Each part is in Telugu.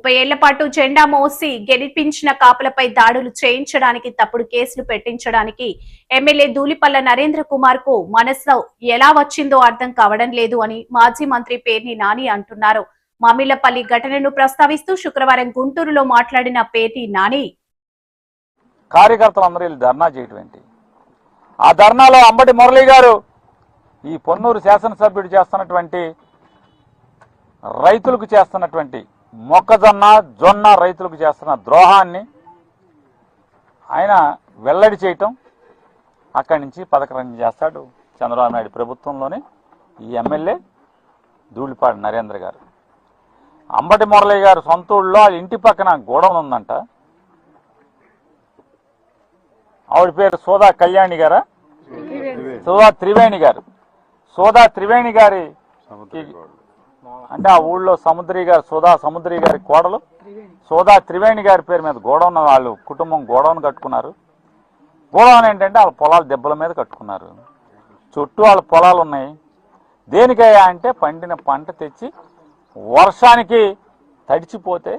30 ఏళ్ల పాటు జెండా మోసి గెలిపించిన కాపులపై దాడులు చేయించడానికి, తప్పుడు కేసులు పెట్టించడానికి ఎమ్మెల్యే ధూళిపల్ల నరేంద్ర కుమార్ కు మనసు ఎలా వచ్చిందో అర్థం కావడం లేదు అని మాజీ మంత్రి పేర్ని నాని అంటున్నారు. మామిళ్లపల్లి ఘటనను ప్రస్తావిస్తూ శుక్రవారం గుంటూరులో మాట్లాడిన పేర్ని నాని, కార్యకర్తలందరూ ధర్నా చేయటం ఏంటి? ఆ ధర్నాలో అంబటి మురళి గారు ఈ పొన్నూరు శాసనసభ్యుడు చేస్తున్నటువంటి రైతులకు చేస్తున్నటువంటి మొక్కజొన్న జొన్న రైతులకు చేస్తున్న ద్రోహాన్ని ఆయన వెల్లడి చేయటం, అక్కడి నుంచి పథకం చేస్తాడు చంద్రబాబు నాయుడు ప్రభుత్వంలోనే ఈ ఎమ్మెల్యే ధూళిపాడి నరేంద్ర గారు. అంబటి మురళి గారు సొంత ఊళ్ళో వాళ్ళ ఇంటి పక్కన గోడౌన్ ఉందంట. ఆవిడ పేరు సోదా కళ్యాణి గారా, సోదా త్రివేణి గారు. సోదా త్రివేణి గారి అంటే ఆ ఊళ్ళో సముద్రి గారు, సముద్రి గారి కోడలు సోదా త్రివేణి గారి పేరు మీద గోడౌన్, వాళ్ళు కుటుంబం గోడౌన్ కట్టుకున్నారు. గోడౌన్ ఏంటంటే వాళ్ళ పొలాలు దెబ్బల మీద కట్టుకున్నారు. చుట్టూ వాళ్ళ పొలాలు ఉన్నాయి. దేనికయ్యా అంటే పండిన పంట తెచ్చి వర్షానికి తడిచిపోతే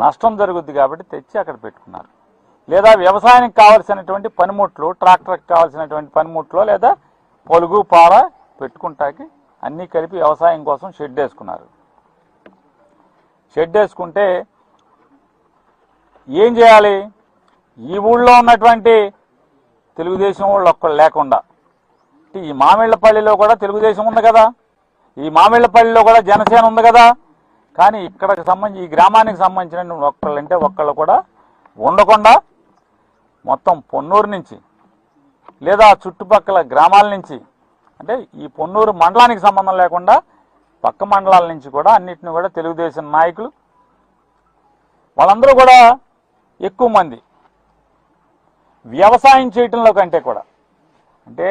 నష్టం జరుగుద్ది కాబట్టి తెచ్చి అక్కడ పెట్టుకున్నారు. లేదా వ్యవసాయానికి కావాల్సినటువంటి పనిముట్లు, ట్రాక్టర్కి కావాల్సినటువంటి పనిముట్లు, లేదా పొలుగు పార పెట్టుకుంటాకి అన్నీ కలిపి వ్యవసాయం కోసం షెడ్ వేసుకున్నారు. షెడ్ వేసుకుంటే ఏం చేయాలి? ఈ ఊళ్ళో ఉన్నటువంటి తెలుగుదేశం వాళ్ళు ఒక్కళ్ళు లేకుండా, ఈ మామిళ్లపల్లిలో కూడా తెలుగుదేశం ఉంది కదా, ఈ మామిళ్లపల్లిలో కూడా జనసేన ఉంది కదా, కానీ ఇక్కడికి సంబంధించి ఈ గ్రామానికి సంబంధించిన ఒక్కళ్ళంటే ఒక్కళ్ళు కూడా ఉండకుండా మొత్తం పొన్నూరు నుంచి లేదా చుట్టుపక్కల గ్రామాల నుంచి, అంటే ఈ పొన్నూరు మండలానికి సంబంధం లేకుండా పక్క మండలాల నుంచి కూడా అన్నిటిని కూడా తెలుగుదేశం నాయకులు వాళ్ళందరూ కూడా ఎక్కువ మంది వ్యవసాయం చేయటంలో కంటే కూడా, అంటే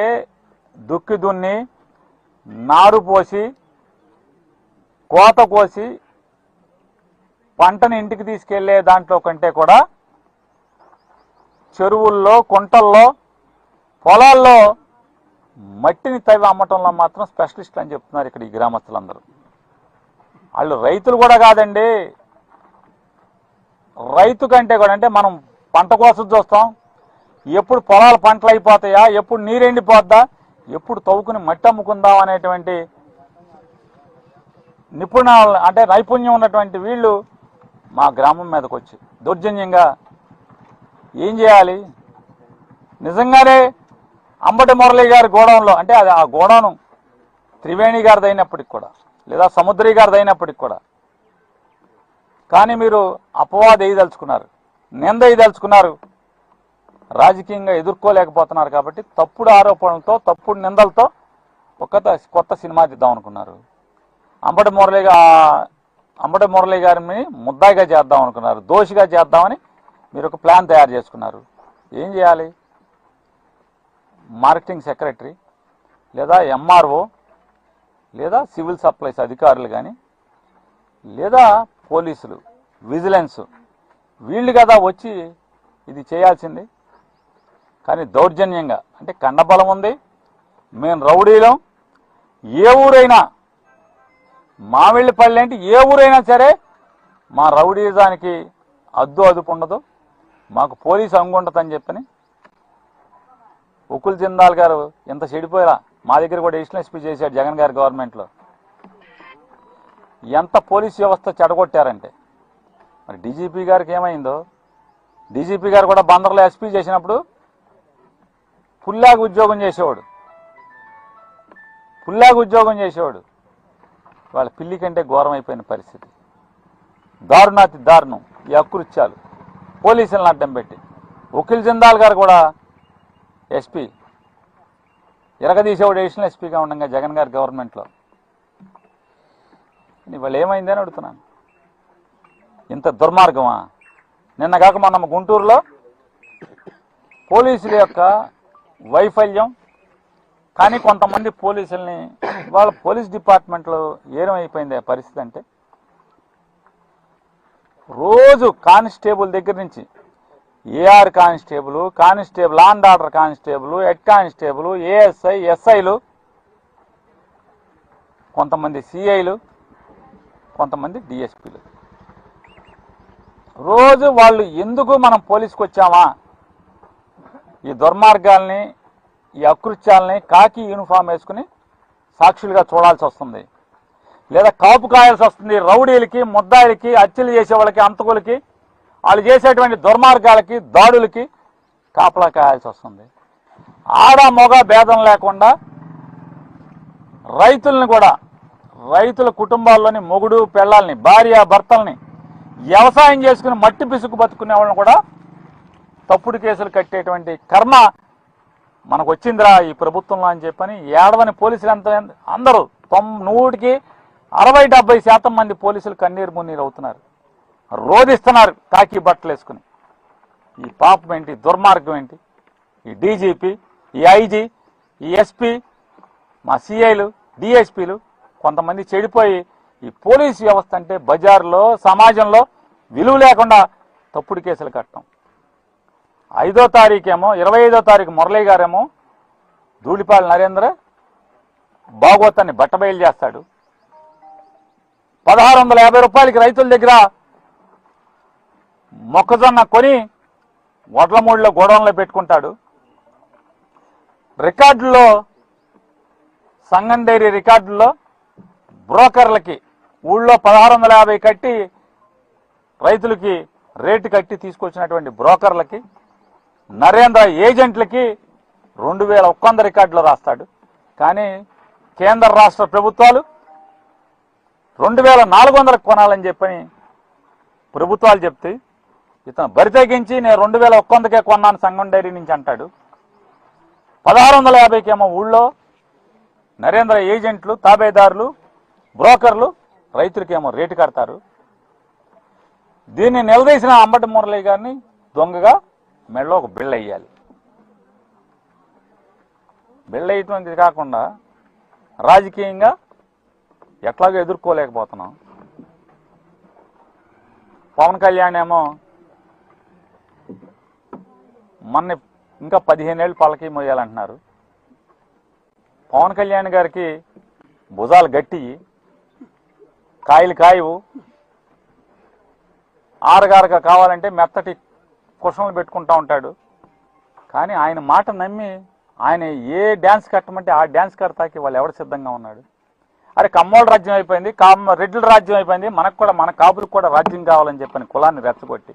దుక్కి దున్ని నారు పోసి కోత కోసి పంటని ఇంటికి తీసుకెళ్లే దాంట్లో కంటే కూడా చెరువుల్లో, కుంటల్లో, పొలాల్లో మట్టిని తవ్వి అమ్మటంలో మాత్రం స్పెషలిస్టులు అని చెప్తున్నారు ఇక్కడ ఈ గ్రామస్తులందరూ. వాళ్ళు రైతులు కూడా కాదండి. రైతు కంటే కూడా, అంటే మనం పంట కోసం చూస్తాం, ఎప్పుడు పొలాలు పంటలు అయిపోతాయా, ఎప్పుడు నీరెండిపోద్దా, ఎప్పుడు తవ్వుకుని మట్టి అమ్ముకుందాం అనేటువంటి అంటే నైపుణ్యం ఉన్నటువంటి వీళ్ళు మా గ్రామం మీదకి వచ్చి దౌర్జన్యంగా ఏం చేయాలి? నిజంగానే అంబటి మురళి గారి గోడౌన్లో, అంటే అది ఆ గోడౌను త్రివేణి గారిది అయినప్పటికి కూడా, లేదా సముద్రి గారిది అయినప్పటికి కూడా, కానీ మీరు అపవాదం వేయదలుచుకున్నారు, నింద వేయదలుచుకున్నారు, రాజకీయంగా ఎదుర్కోలేకపోతున్నారు కాబట్టి తప్పుడు ఆరోపణలతో, తప్పుడు నిందలతో కొత్త సినిమా తీద్దాం అనుకున్నారు. అంబటి మురళి గారిని ముద్దాయిగా చేద్దాం అనుకున్నారు, దోషిగా చేద్దామని మీరు ఒక ప్లాన్ తయారు చేసుకున్నారు. ఏం చేయాలి? మార్కెటింగ్ సెక్రటరీ లేదా ఎంఆర్ఓ లేదా సివిల్ సప్లైస్ అధికారులు కానీ, లేదా పోలీసులు, విజిలెన్స్, వీళ్ళు కదా వచ్చి ఇది చేయాల్సింది. కానీ దౌర్జన్యంగా, అంటే కండబలం ఉంది, మేము రౌడీలం, ఏ ఊరైనా మామిళ్ళపల్లి అంటే ఏ ఊరైనా సరే మా రౌడీజానికి అదుపు ఉండదు, మాకు పోలీసు అంగుంటుందని చెప్పని ఉకుల్ జిందాల్ గారు ఎంత చెడిపోయారా, మా దగ్గర కూడా అడిషనల్ ఎస్పీ చేశాడు జగన్ గారి గవర్నమెంట్లో. ఎంత పోలీస్ వ్యవస్థ చెడగొట్టారంటే, మరి డీజీపీ గారికి ఏమైందో, డీజీపీ గారు కూడా బందర్లో ఎస్పీ చేసినప్పుడు పుల్లాగా ఉద్యోగం చేసేవాడు, వాళ్ళ పిల్లి కంటే ఘోరం అయిపోయిన పరిస్థితి. దారుణాతి దారుణం ఈ అకృత్యాలు, పోలీసులను అడ్డం పెట్టి. ఉకిల్ జిందాల్ గారు కూడా ఎస్పీ ఎరగదీసేవాడు అడిషనల్ ఎస్పీగా ఉండగా జగన్ గారి గవర్నమెంట్లో. వాళ్ళు ఏమైంది అని అడుగుతున్నాను. ఇంత దుర్మార్గమా? నిన్న కాక మనం గుంటూరులో పోలీసుల యొక్క వైఫల్యం, కానీ కొంతమంది పోలీసుల్ని వాళ్ళ పోలీస్ డిపార్ట్మెంట్లో ఏమైపోయింది ఆ పరిస్థితి అంటే, రోజు కానిస్టేబుల్ దగ్గర నుంచి AR constable law and order constable, head constable, ASI, ఎస్ఐలు, కొంతమంది సిఐలు, కొంతమంది డిఎస్పీలు, రోజు వాళ్ళు ఎందుకు మనం పోలీసుకు వచ్చామా, ఈ దుర్మార్గాల్ని, ఈ అకృత్యాలని కాకి యూనిఫామ్ వేసుకుని సాక్షులుగా చూడాల్సి వస్తుంది, లేదా కాపు కాయాల్సి వస్తుంది. రౌడీలకి, ముద్దాయిలకి, హత్యలు చేసే వాళ్ళకి, అంతకులకి, వాళ్ళు చేసేటువంటి దుర్మార్గాలకి, దాడులకి కాపలా కాయాల్సి వస్తుంది. ఆడ మొగ భేదం లేకుండా రైతుల్ని కూడా, రైతుల కుటుంబాల్లోని మొగుడు పెళ్ళాలని, భార్య భర్తల్ని, వ్యవసాయం చేసుకుని మట్టి పిసుకు బతుకునే వాళ్ళని కూడా తప్పుడు కేసులు కట్టేటువంటి కర్మ మనకు వచ్చిందిరా ఈ ప్రభుత్వంలో అని చెప్పని ఏడవని పోలీసులు అందరూ 100కి 60-70% మంది పోలీసులు కన్నీరు మున్నీరు అవుతున్నారు, రోధిస్తున్నారు కాకి బట్టలు వేసుకుని. ఈ పాపం ఏంటి, దుర్మార్గం ఏంటి? ఈ డీజీపీ, ఈ ఐజీ, ఈ ఎస్పీ, మా సిఐలు, డిఎస్పీలు కొంతమంది చెడిపోయి ఈ పోలీసు వ్యవస్థ అంటే బజార్లో, సమాజంలో విలువ లేకుండా తప్పుడు కేసులు కట్టడం. 5వ తారీఖేమో, 25వ తారీఖు మురళీ గారేమో ధూళిపాల నరేంద్ర భాగవతాన్ని బట్టబయలు చేస్తాడు. 1650 రూపాయలకి రైతుల దగ్గర మొక్కజొన్న కొని వడ్లమూడిలో గోడౌన్లో పెట్టుకుంటాడు. రికార్డుల్లో, సంగం డైరీ రికార్డుల్లో బ్రోకర్లకి ఊళ్ళో 1650 కట్టి రైతులకి రేటు కట్టి తీసుకొచ్చినటువంటి బ్రోకర్లకి, నరేంద్ర ఏజెంట్లకి 2100 రికార్డులో రాస్తాడు. కానీ కేంద్ర రాష్ట్ర ప్రభుత్వాలు 2400 కొనాలని చెప్పని ప్రభుత్వాలు చెప్తే ఇతను బరి తెగించి నేను 2100కే కొన్నాను సంగం డైరీ నుంచి అంటాడు. 1650కేమో ఊళ్ళో నరేంద్ర ఏజెంట్లు, తాబేదారులు, బ్రోకర్లు రైతులకేమో రేటు కడతారు. దీన్ని నిలదీసిన అంబటి మురళి గారిని దొంగగా మెడలో ఒక బిళ్ళ వేయాలి. బిళ్ళ వేయటం కాకుండా రాజకీయంగా ఎట్లాగో ఎదుర్కోలేకపోతున్నాం. పవన్ కళ్యాణ్ ఏమో మొన్న ఇంకా 15 ఏళ్ళు పళ్ళకి మోయాలంటున్నారు. పవన్ కళ్యాణ్ గారికి భుజాలు గట్టి, కాయలు కాయవు, ఆరగారగా కావాలంటే మెత్తటి కుషన్లు పెట్టుకుంటా ఉంటాడు. కానీ ఆయన మాట నమ్మి ఆయన ఏ డ్యాన్స్ కట్టమంటే ఆ డ్యాన్స్ కడతాకి వాళ్ళు ఎవరు సిద్ధంగా ఉన్నాడు? అరే కమ్మోళ్ళ రాజ్యం అయిపోయింది, రెడ్ల రాజ్యం అయిపోయింది, మనకు కూడా, మన కాపులకు కూడా రాజ్యం కావాలని చెప్పని కులాన్ని రెచ్చగొట్టి